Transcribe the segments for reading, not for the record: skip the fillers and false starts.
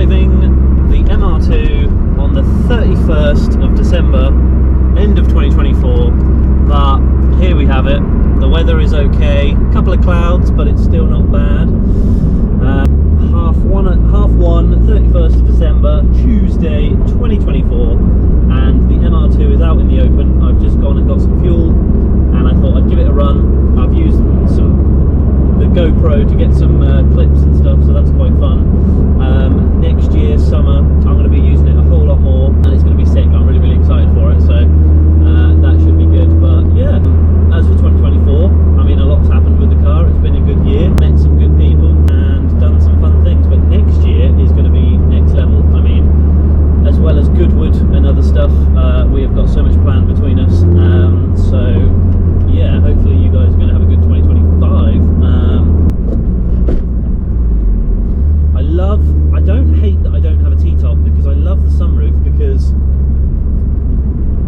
driving the MR2 on the 31st of December, end of 2024, but here we have it. The weather is okay, a couple of clouds, but it's still not bad. Half one, 31st of December, Tuesday 2024, and the MR2 is out in the open. I've just gone and got some fuel, and I thought I'd give it a run. I've used the GoPro to get some clips and stuff, so that's quite fun. Next year, summer, I'm going to be using it a whole lot more, and it's going to be sick. I'm really, really excited for it, so that should be good. But yeah, as for 2024, I mean, a lot's happened with the car. It's been a good year, met some good people, and done some fun things. But next year is going to be next level. I mean, as well as Goodwood and other stuff, we have got so much planned between us. So yeah, hopefully you guys are going to have a good 2025. I don't hate that I don't have a T-top, because I love the sunroof, because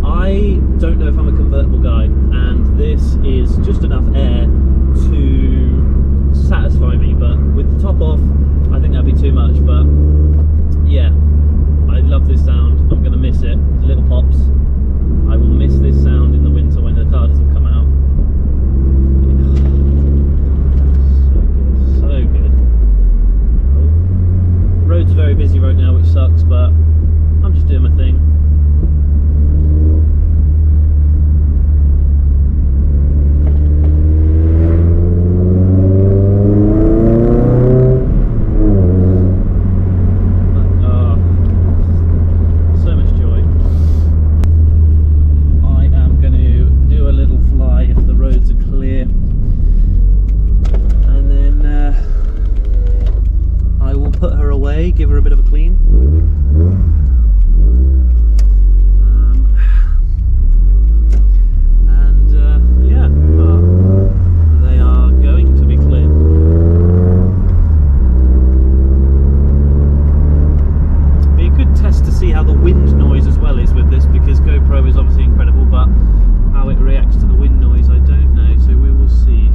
I don't know if I'm a convertible guy, and this is just enough air to satisfy me, but with the top off, I think that'd be too much. But yeah, I love this sound. I'm going to miss it. The little pops. I will miss this sound in the winter when the car doesn't come out. So good. Road's very busy right now, which sucks, but I'm just doing my thing. So much joy. I am going to do a little fly if the roads are clear, and then I will put her away, give her a bit of a clean. Yeah, they are going to be clear. Be a good test to see how the wind noise as well is with this, because GoPro is obviously incredible, but how it reacts to the wind noise I don't know, so we will see.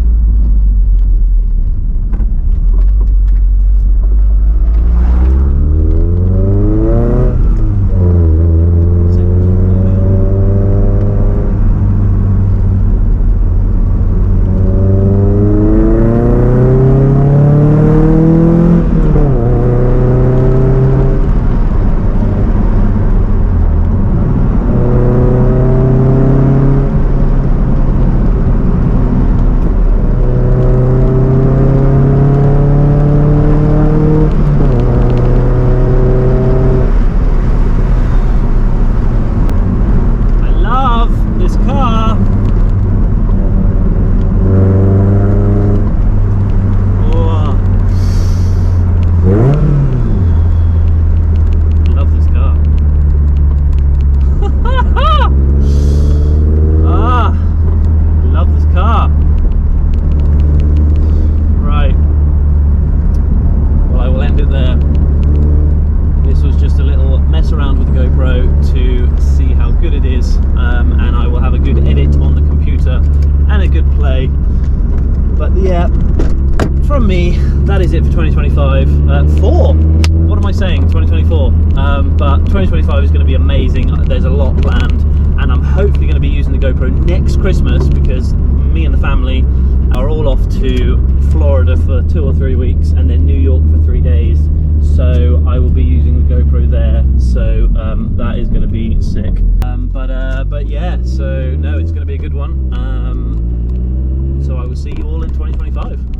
But yeah, from me, that is it for 2025. What am I saying? 2024. But 2025 is going to be amazing. There's a lot planned, and I'm hopefully going to be using the GoPro next Christmas, because me and the family are all off to Florida for 2 or 3 weeks, and then New York for 3 days. So I will be using the GoPro there. So that is going to be sick. But yeah, so no, it's going to be a good one. So I will see you all in 2025.